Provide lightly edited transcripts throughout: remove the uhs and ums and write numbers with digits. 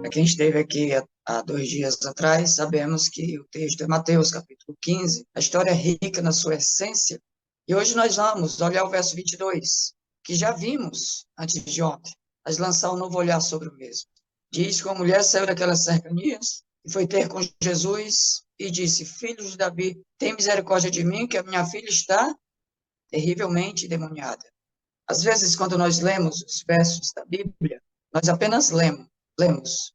Para quem esteve aqui há 2 dias atrás, sabemos que o texto é Mateus, capítulo 15. A história é rica na sua essência. E hoje nós vamos olhar o verso 22, que já vimos antes de ontem, mas lançar um novo olhar sobre o mesmo. Diz que uma mulher saiu daquelas cercanias e foi ter com Jesus e disse: Filho de Davi, tem misericórdia de mim, que a minha filha está terrivelmente endemoniada. Às vezes, quando nós lemos os versos da Bíblia, nós apenas lemos.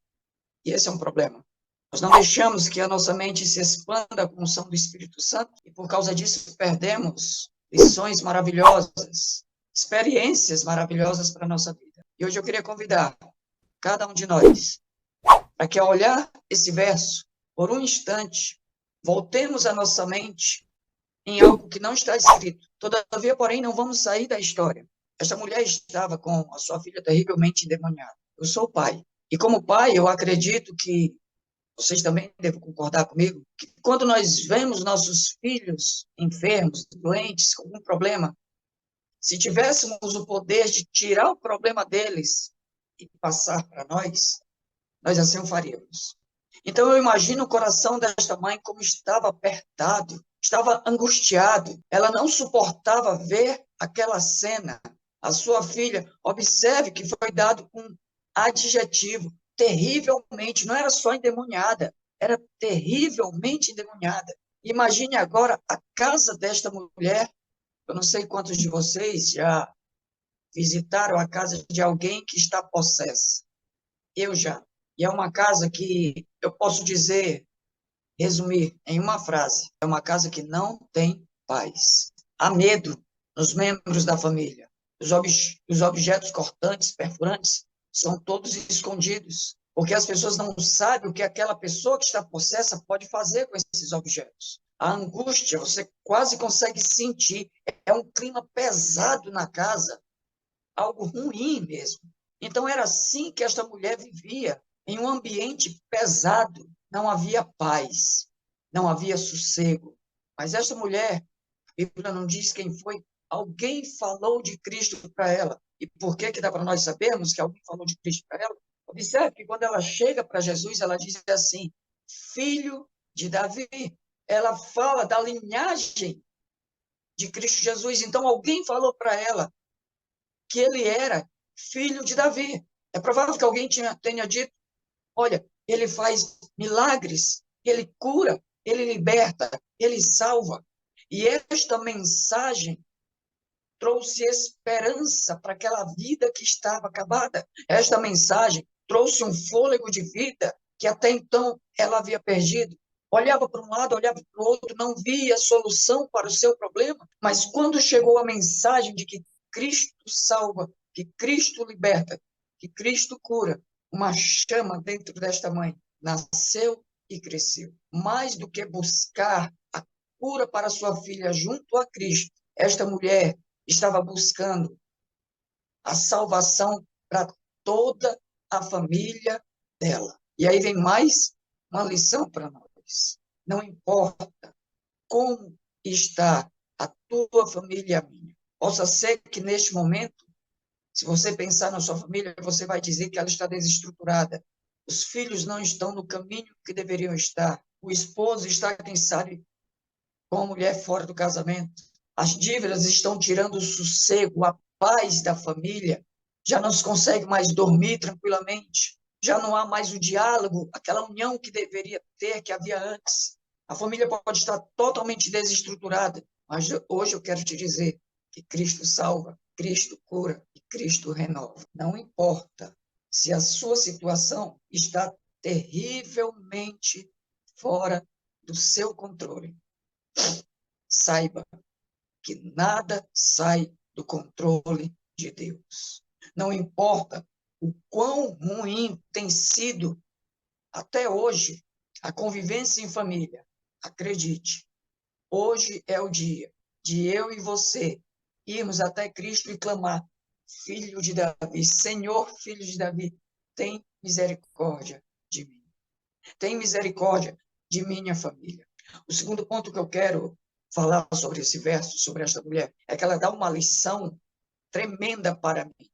E esse é um problema. Nós não deixamos que a nossa mente se expanda com a unção do Espírito Santo e, por causa disso, perdemos lições maravilhosas, experiências maravilhosas para a nossa vida. E hoje eu queria convidar cada um de nós para que, ao olhar esse verso, por um instante, voltemos a nossa mente em algo que não está escrito. Todavia, porém, não vamos sair da história. Esta mulher estava com a sua filha terrivelmente endemoniada. Eu sou pai. E como pai, eu acredito que vocês também devem concordar comigo, que quando nós vemos nossos filhos enfermos, doentes, com algum problema, se tivéssemos o poder de tirar o problema deles e passar para nós assim o faríamos. Então eu imagino o coração desta mãe como estava apertado, estava angustiado. Ela não suportava ver aquela cena. A sua filha, observe que foi dado um adjetivo, terrivelmente, não era só endemoniada, era terrivelmente endemoniada. Imagine agora a casa desta mulher. Eu não sei quantos de vocês já visitaram a casa de alguém que está possessa. Eu já. E é uma casa que eu posso dizer, resumir em uma frase, é uma casa que não tem paz. Há medo nos membros da família. Os objetos cortantes, perfurantes, são todos escondidos, porque as pessoas não sabem o que aquela pessoa que está possessa pode fazer com esses objetos. A angústia, você quase consegue sentir, é um clima pesado na casa, algo ruim mesmo. Então, era assim que esta mulher vivia, em um ambiente pesado. Não havia paz, não havia sossego. Mas esta mulher, a Bíblia não diz quem foi, alguém falou de Cristo para ela. E por que dá para nós sabermos que alguém falou de Cristo para ela? Observe que quando ela chega para Jesus, ela diz assim, filho de Davi. Ela fala da linhagem de Cristo Jesus. Então, alguém falou para ela que ele era filho de Davi. É provável que alguém tenha dito, olha, ele faz milagres, ele cura, ele liberta, ele salva. E esta mensagem trouxe esperança para aquela vida que estava acabada. Esta mensagem trouxe um fôlego de vida que até então ela havia perdido. Olhava para um lado, olhava para o outro, não via solução para o seu problema. Mas quando chegou a mensagem de que Cristo salva, que Cristo liberta, que Cristo cura, uma chama dentro desta mãe nasceu e cresceu. Mais do que buscar a cura para sua filha junto a Cristo, esta mulher estava buscando a salvação para toda a família dela. E aí vem mais uma lição para nós. Não importa como está a tua família e a minha. Possa ser que neste momento, se você pensar na sua família, você vai dizer que ela está desestruturada. Os filhos não estão no caminho que deveriam estar. O esposo está, quem sabe, com a mulher fora do casamento. As dívidas estão tirando o sossego, a paz da família. Já não se consegue mais dormir tranquilamente. Já não há mais o diálogo, aquela união que deveria ter, que havia antes. A família pode estar totalmente desestruturada, mas hoje eu quero te dizer que Cristo salva, Cristo cura e Cristo renova. Não importa se a sua situação está terrivelmente fora do seu controle. Saiba que nada sai do controle de Deus. Não importa o quão ruim tem sido até hoje a convivência em família. Acredite, hoje é o dia de eu e você irmos até Cristo e clamar, Filho de Davi, Senhor, Filho de Davi, tem misericórdia de mim. Tem misericórdia de minha família. O segundo ponto que eu quero falar sobre esse verso, sobre esta mulher, é que ela dá uma lição tremenda para mim.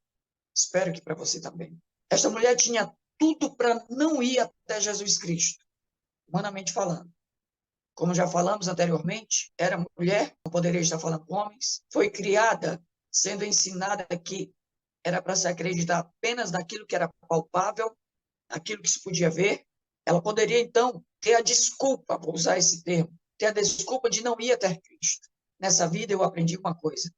Espero que para você também. Esta mulher tinha tudo para não ir até Jesus Cristo, humanamente falando. Como já falamos anteriormente, era mulher, não poderia estar falando com homens, foi criada sendo ensinada que era para se acreditar apenas naquilo que era palpável, naquilo que se podia ver. Ela poderia, então, ter a desculpa, vou usar esse termo, ter a desculpa de não ir até Cristo. Nessa vida eu aprendi uma coisa: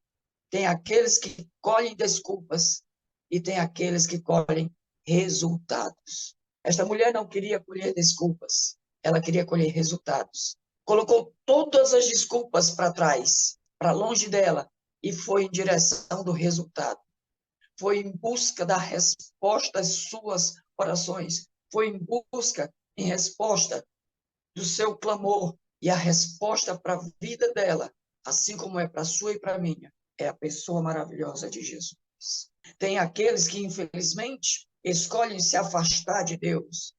tem aqueles que colhem desculpas e tem aqueles que colhem resultados. Esta mulher não queria colher desculpas, ela queria colher resultados. Colocou todas as desculpas para trás, para longe dela, e foi em direção do resultado. Foi em busca da resposta às suas orações, foi em busca, em resposta do seu clamor, e a resposta para a vida dela, assim como é para a sua e para a minha, é a pessoa maravilhosa de Jesus. Tem aqueles que, infelizmente, escolhem se afastar de Deus.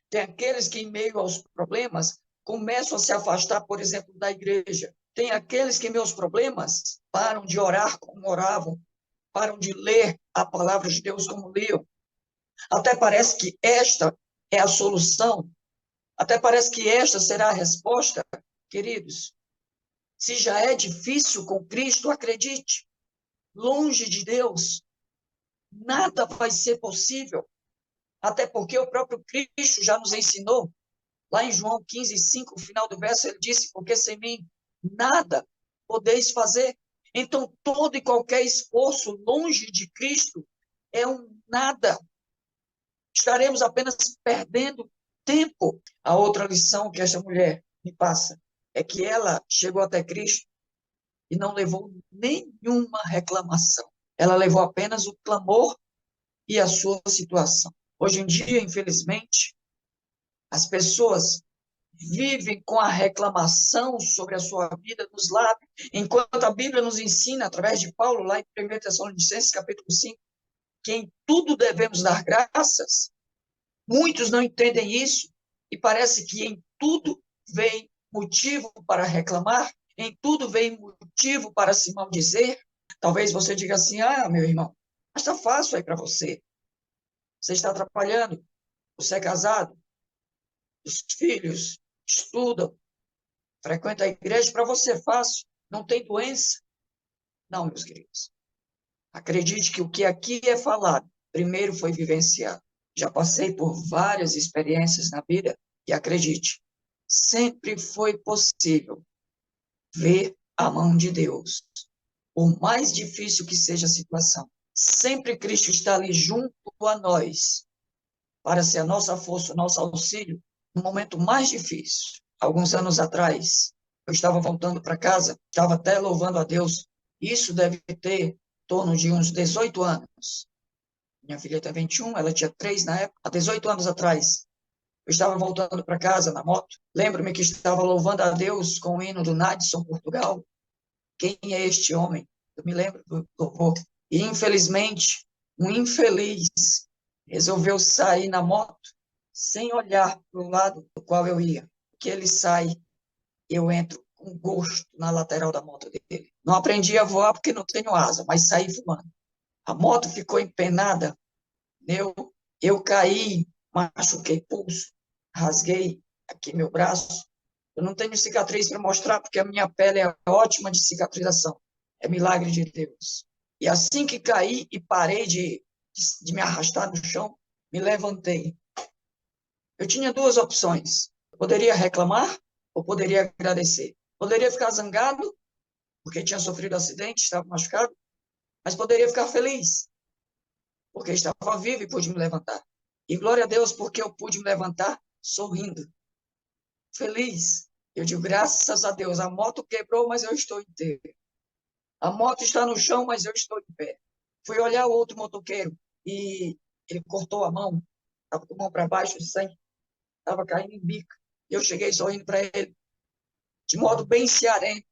Tem aqueles que, em meio aos problemas, começam a se afastar, por exemplo, da igreja. Tem aqueles que, em meus problemas, param de orar como oravam, param de ler a palavra de Deus como liam. Até parece que esta é a solução, até parece que esta será a resposta. Queridos, se já é difícil com Cristo, acredite, longe de Deus, nada vai ser possível, até porque o próprio Cristo já nos ensinou, lá em João 15:5, no final do verso, ele disse: porque sem mim nada podeis fazer. Então, todo e qualquer esforço longe de Cristo é um nada. Estaremos apenas perdendo tempo. A outra lição que esta mulher me passa é que ela chegou até Cristo e não levou nenhuma reclamação. Ela levou apenas o clamor e a sua situação. Hoje em dia, infelizmente, as pessoas vivem com a reclamação sobre a sua vida nos lábios, enquanto a Bíblia nos ensina, através de Paulo, lá em 1 Tessalonicenses, capítulo 5, que em tudo devemos dar graças. Muitos não entendem isso e parece que em tudo vem motivo para reclamar, em tudo vem motivo para se maldizer. Talvez você diga assim: ah, meu irmão, mas está fácil aí para você. Você está atrapalhando, você é casado, os filhos estudam, frequenta a igreja, para você é fácil, não tem doença. Não, meus queridos. Acredite que o que aqui é falado, primeiro foi vivenciado. Já passei por várias experiências na vida e acredite, sempre foi possível ver a mão de Deus. Por mais difícil que seja a situação, sempre Cristo está ali junto a nós para ser a nossa força, o nosso auxílio no momento mais difícil. Alguns anos atrás, eu estava voltando para casa, estava até louvando a Deus. Isso deve ter em torno de uns 18 anos. Minha filha tem 21, ela tinha 3 na época. Há 18 anos atrás, eu estava voltando para casa na moto. Lembro-me que estava louvando a Deus com o hino do Nadson Portugal. Quem é este homem? Eu me lembro do louvor. E, infelizmente, um infeliz resolveu sair na moto sem olhar para o lado do qual eu ia. Que ele sai, eu entro com gosto na lateral da moto dele. Não aprendi a voar porque não tenho asa, mas saí voando. A moto ficou empenada, eu caí, machuquei pulso, rasguei aqui meu braço. Eu não tenho cicatriz para mostrar porque a minha pele é ótima de cicatrização. É milagre de Deus. E assim que caí e parei de me arrastar no chão, me levantei. Eu tinha duas opções. Eu poderia reclamar ou poderia agradecer. Poderia ficar zangado, porque tinha sofrido acidente, estava machucado, mas poderia ficar feliz, porque estava vivo e pude me levantar. E glória a Deus, porque eu pude me levantar sorrindo, feliz. Eu digo, graças a Deus, a moto quebrou, mas eu estou inteiro. A moto está no chão, mas eu estou de pé. Fui olhar o outro motoqueiro e ele cortou a mão, estava com a mão para baixo, o sangue estava caindo em bico. Eu cheguei sorrindo para ele, de modo bem cearense,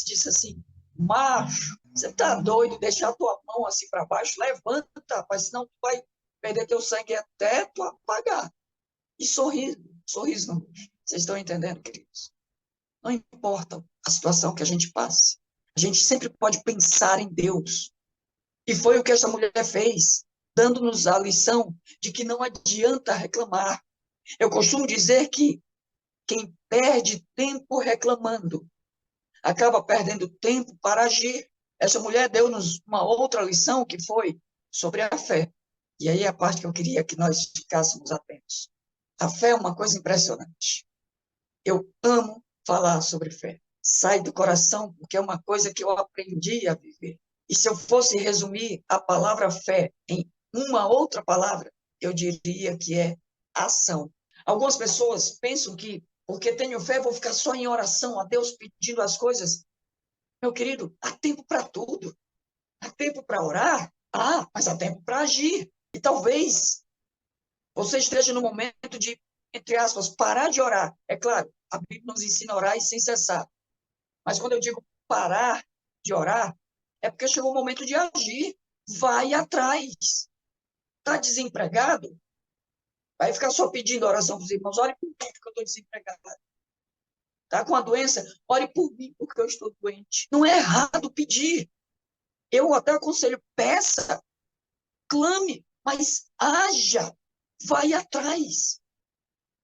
disse assim: macho, você está doido? Deixar a tua mão assim para baixo? Levanta, rapaz, senão tu vai perder teu sangue até tu apagar. E sorriso no rosto. Vocês estão entendendo, queridos? Não importa a situação que a gente passe, a gente sempre pode pensar em Deus. E foi o que essa mulher fez. dando-nos a lição de que não adianta reclamar. Eu costumo dizer que quem perde tempo reclamando acaba perdendo tempo para agir. Essa mulher deu-nos uma outra lição que foi sobre a fé. E aí é a parte que eu queria que nós ficássemos atentos. A fé é uma coisa impressionante. Eu amo falar sobre fé. Sai do coração, porque é uma coisa que eu aprendi a viver. E se eu fosse resumir a palavra fé em uma outra palavra, eu diria que é ação. Algumas pessoas pensam que, porque tenho fé, vou ficar só em oração a Deus pedindo as coisas. Meu querido, há tempo para tudo. Há tempo para orar? Mas há tempo para agir. E talvez você esteja no momento de, entre aspas, parar de orar. É claro, a Bíblia nos ensina a orar e sem cessar. Mas quando eu digo parar de orar, é porque chegou o momento de agir. Vai atrás. Está desempregado? Vai ficar só pedindo oração para os irmãos. Ore por mim, porque eu estou desempregado. Está com a doença? Ore por mim, porque eu estou doente. Não é errado pedir. Eu até aconselho, peça, clame, mas haja. Vai atrás.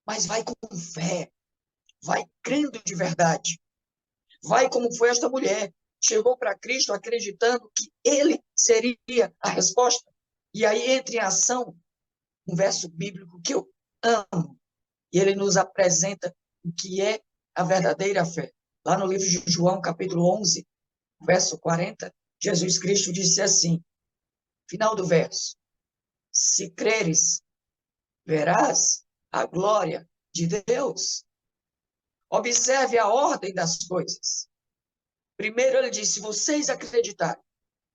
Mas vai com fé. Vai crendo de verdade. Vai como foi esta mulher. Chegou para Cristo acreditando que ele seria a resposta. E aí entra em ação um verso bíblico que eu amo. E ele nos apresenta o que é a verdadeira fé. Lá no livro de João, capítulo 11, verso 40, Jesus Cristo disse assim, final do verso, se creres, verás a glória de Deus. Observe a ordem das coisas. Primeiro ele diz, se vocês acreditarem,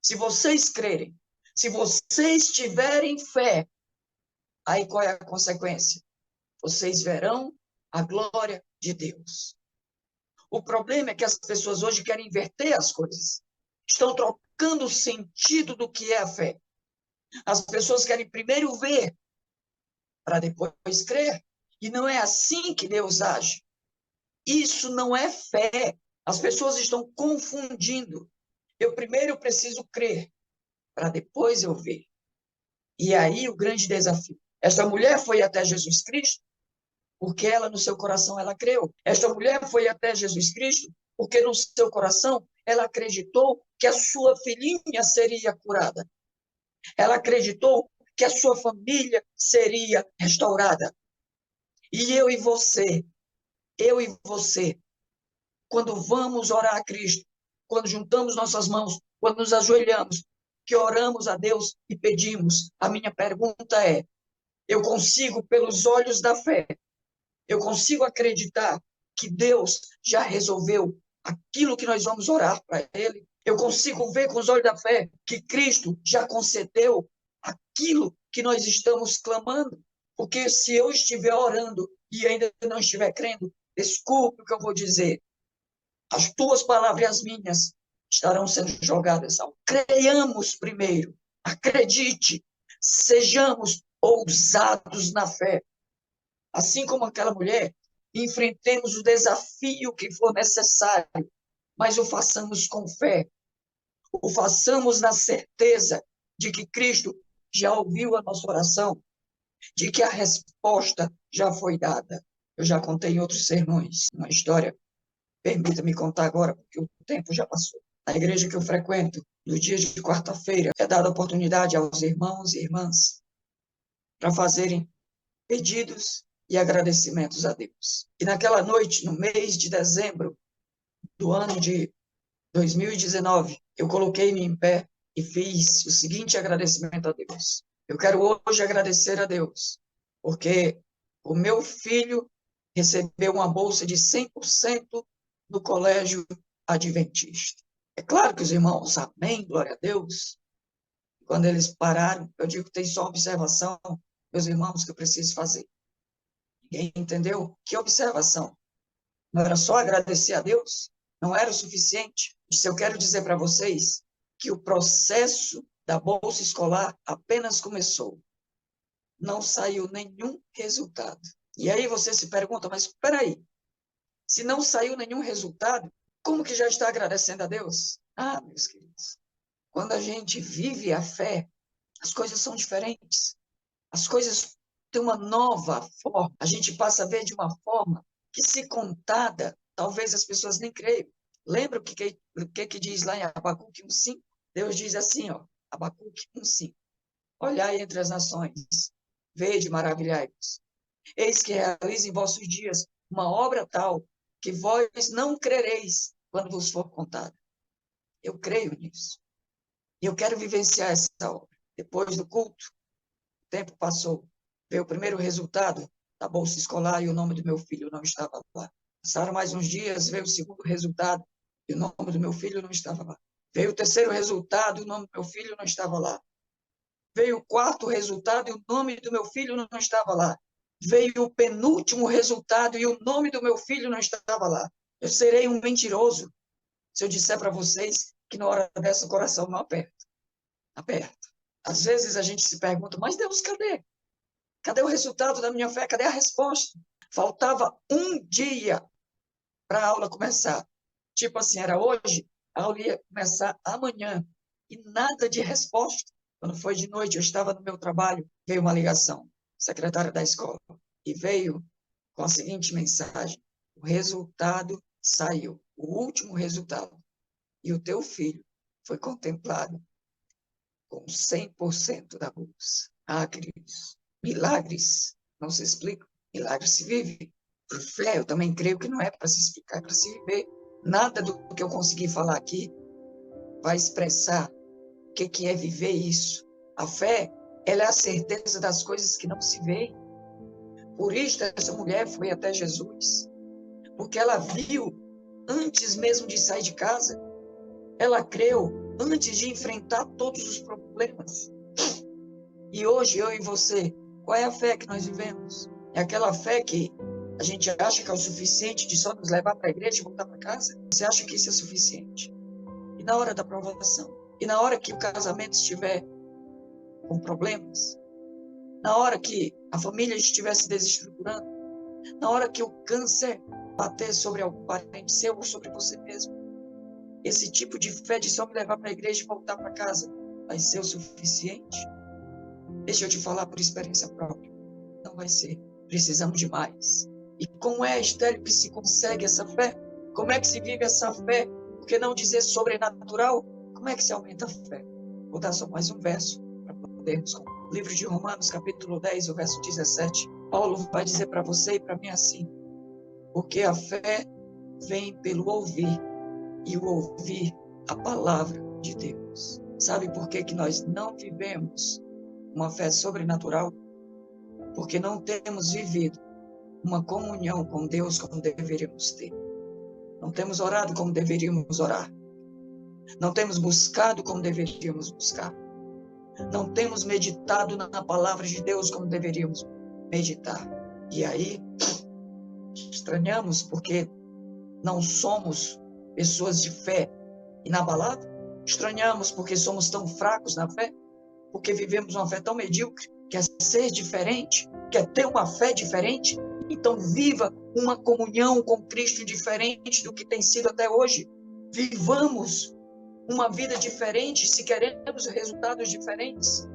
se vocês crerem, se vocês tiverem fé, aí qual é a consequência? Vocês verão a glória de Deus. O problema é que as pessoas hoje querem inverter as coisas. Estão trocando o sentido do que é a fé. As pessoas querem primeiro ver para depois crer. E não é assim que Deus age. Isso não é fé. As pessoas estão confundindo. Eu primeiro preciso crer para depois eu ver. E aí o grande desafio. Esta mulher foi até Jesus Cristo porque ela no seu coração ela creu. Esta mulher foi até Jesus Cristo porque no seu coração ela acreditou que a sua filhinha seria curada. Ela acreditou que a sua família seria restaurada. E eu e você, quando vamos orar a Cristo, quando juntamos nossas mãos, quando nos ajoelhamos, que oramos a Deus e pedimos, a minha pergunta é: eu consigo, pelos olhos da fé, eu consigo acreditar que Deus já resolveu aquilo que nós vamos orar para Ele? Eu consigo ver com os olhos da fé que Cristo já concedeu aquilo que nós estamos clamando? Porque se eu estiver orando e ainda não estiver crendo, desculpe o que eu vou dizer, as tuas palavras e as minhas estarão sendo jogadas ao. Creiamos primeiro, acredite, sejamos ousados na fé. Assim como aquela mulher, enfrentemos o desafio que for necessário, mas o façamos com fé, o façamos na certeza de que Cristo já ouviu a nossa oração, de que a resposta já foi dada. Eu já contei em outros sermões uma história, permita-me contar agora, porque o tempo já passou. Na igreja que eu frequento, nos dias de quarta-feira, é dada oportunidade aos irmãos e irmãs para fazerem pedidos e agradecimentos a Deus. E naquela noite, no mês de dezembro do ano de 2019, eu coloquei-me em pé e fiz o seguinte agradecimento a Deus. Eu quero hoje agradecer a Deus, porque o meu filho recebeu uma bolsa de 100% no colégio adventista. É claro que os irmãos, amém, glória a Deus. Quando eles pararam, eu digo que tem só observação, meus irmãos, que eu preciso fazer. Ninguém entendeu? Que observação? Não era só agradecer a Deus? Não era o suficiente? Isso eu quero dizer para vocês que o processo da bolsa escolar apenas começou. Não saiu nenhum resultado. E aí você se pergunta, mas espera aí, se não saiu nenhum resultado, como que já está agradecendo a Deus? Meus queridos, quando a gente vive a fé, As coisas são diferentes. As coisas têm uma nova forma. A gente passa a ver de uma forma que, se contada, talvez as pessoas nem creiam. Lembra o que diz lá em Abacuque 1:5? Deus diz assim, ó, Abacuque 1:5. Olhai entre as nações, vede, maravilhai-vos. Eis que realizo em vossos dias uma obra tal que vós não crereis quando vos for contada. Eu creio nisso. E eu quero vivenciar essa obra. Depois do culto, o tempo passou. Veio o primeiro resultado da bolsa escolar e o nome do meu filho não estava lá. Passaram mais uns dias, veio o segundo resultado e o nome do meu filho não estava lá. Veio o terceiro resultado e o nome do meu filho não estava lá. Veio o quarto resultado e o nome do meu filho não estava lá. Veio o penúltimo resultado e o nome do meu filho não estava lá. Eu serei um mentiroso se eu disser para vocês que na hora dessa o coração não aperta. Aperta. Às vezes a gente se pergunta, mas Deus, cadê? Cadê o resultado da minha fé? Cadê a resposta? Faltava um dia para a aula começar. Tipo assim, era hoje, a aula ia começar amanhã. E nada de resposta. Quando foi de noite, eu estava no meu trabalho, veio uma ligação, secretária da escola, e veio com a seguinte mensagem: o resultado saiu, o último resultado, e o teu filho foi contemplado com 100% da bolsa. Ah, queridos, milagres não se explicam, milagres se vivem. Por fé, eu também creio que não é para se explicar, é para se viver. Nada do que eu consegui falar aqui vai expressar o que é viver isso. A fé, ela é a certeza das coisas que não se veem. Por isso, essa mulher foi até Jesus, porque ela viu antes mesmo de sair de casa. Ela creu antes de enfrentar todos os problemas. E hoje, eu e você, qual é a fé que nós vivemos? É aquela fé que a gente acha que é o suficiente de só nos levar para a igreja e voltar para casa? Você acha que isso é suficiente? E na hora da provação? E na hora que o casamento estiver com problemas? Na hora que a família estiver se desestruturando? Na hora que o câncer bater sobre algum parente seu ou sobre você mesmo? Esse tipo de fé de só me levar para a igreja e voltar para casa vai ser o suficiente? Deixa eu te falar por experiência própria. Não vai ser. Precisamos de mais. E como é, Estélio, que se consegue essa fé? Como é que se vive essa fé? Por que não dizer sobrenatural? Como é que se aumenta a fé? Vou dar só mais um verso para podermos concluir. Livro de Romanos, capítulo 10, o verso 17. Paulo vai dizer para você e para mim assim: porque a fé vem pelo ouvir, e o ouvir a palavra de Deus. Sabe por que que nós não vivemos uma fé sobrenatural? Porque não temos vivido uma comunhão com Deus como deveríamos ter. Não temos orado como deveríamos orar. Não temos buscado como deveríamos buscar. Não temos meditado na palavra de Deus como deveríamos meditar. E aí, estranhamos porque não somos pessoas de fé inabalável. Estranhamos porque somos tão fracos na fé. Porque vivemos uma fé tão medíocre. Quer ser diferente? Quer ter uma fé diferente? Então viva uma comunhão com Cristo diferente do que tem sido até hoje. Vivamos uma vida diferente se queremos resultados diferentes.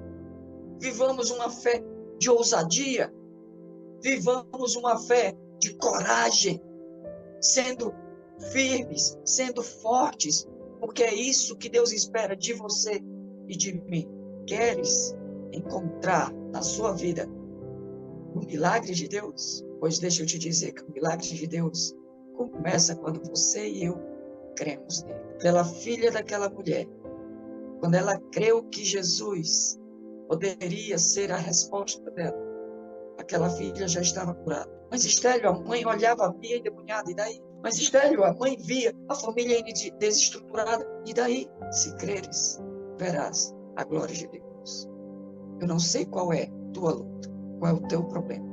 Vivamos uma fé de ousadia. Vivamos uma fé de coragem, sendo firmes, sendo fortes, porque é isso que Deus espera de você e de mim. Queres encontrar na sua vida o milagre de Deus? Pois deixa eu te dizer que o milagre de Deus começa quando você e eu cremos nele. Pela filha daquela mulher, quando ela creu que Jesus poderia ser a resposta dela, aquela filha já estava curada. Mas Estélio, a mãe olhava, via endemoniada, e daí? Mas Estélio, a mãe via a família desestruturada, e daí? Se creres, verás a glória de Deus. Eu não sei qual é a tua luta, qual é o teu problema,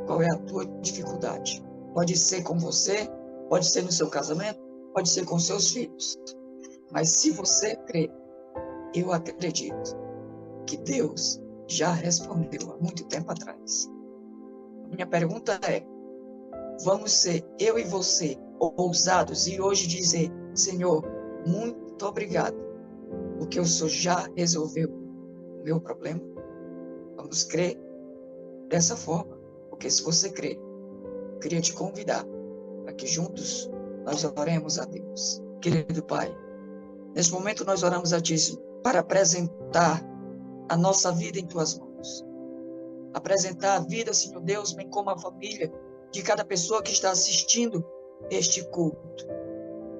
qual é a tua dificuldade. Pode ser com você, pode ser no seu casamento, pode ser com seus filhos. Mas se você crê, eu acredito que Deus já respondeu há muito tempo atrás. Minha pergunta é: vamos ser, eu e você, ousados e hoje dizer: Senhor, muito obrigado, porque o Senhor já resolveu o meu problema. Vamos crer dessa forma, porque se você crer, eu queria te convidar para que juntos nós oremos a Deus. Querido Pai, nesse momento nós oramos a Ti para apresentar a nossa vida em Tuas mãos. Apresentar a vida, Senhor Deus, bem como a família de cada pessoa que está assistindo este culto.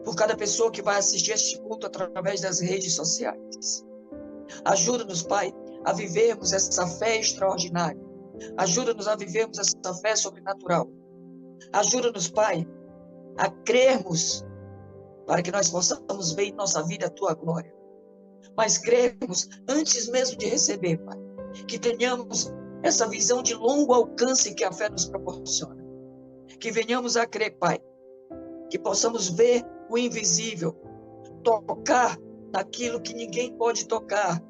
Por cada pessoa que vai assistir este culto através das redes sociais. Ajuda-nos, Pai, a vivermos essa fé extraordinária. Ajuda-nos a vivermos essa fé sobrenatural. Ajuda-nos, Pai, a crermos para que nós possamos ver em nossa vida a Tua glória. Mas crermos antes mesmo de receber, Pai. Que tenhamos essa visão de longo alcance que a fé nos proporciona. Que venhamos a crer, Pai. Que possamos ver o invisível, tocar naquilo que ninguém pode tocar,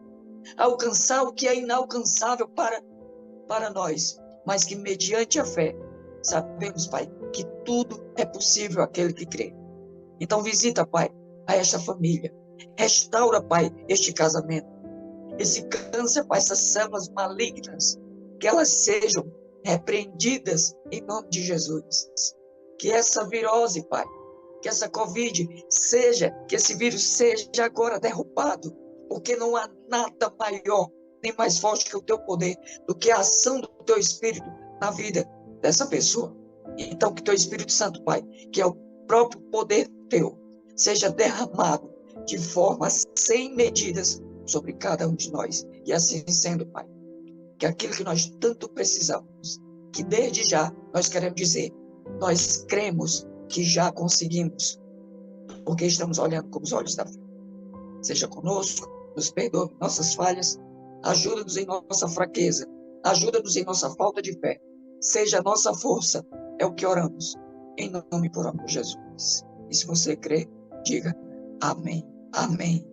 alcançar o que é inalcançável para nós, mas que mediante a fé, sabemos, Pai, que tudo é possível àquele que crê. Então visita, Pai, a esta família, restaura, Pai, este casamento, esse câncer, Pai, essas células malignas, que elas sejam repreendidas em nome de Jesus. Que essa virose, Pai, que essa Covid que esse vírus seja agora derrubado, porque não há nada maior, nem mais forte que o Teu poder, do que a ação do Teu Espírito na vida dessa pessoa. Então, que Teu Espírito Santo, Pai, que é o próprio poder Teu, seja derramado de forma sem medidas sobre cada um de nós. E assim sendo, Pai, que aquilo que nós tanto precisamos, que desde já nós queremos dizer, nós cremos que já conseguimos, porque estamos olhando com os olhos da fé. Seja conosco, nos perdoe nossas falhas, ajuda-nos em nossa fraqueza, ajuda-nos em nossa falta de fé. Seja a nossa força, é o que oramos, em nome e por amor de Jesus. E se você crê, diga amém, amém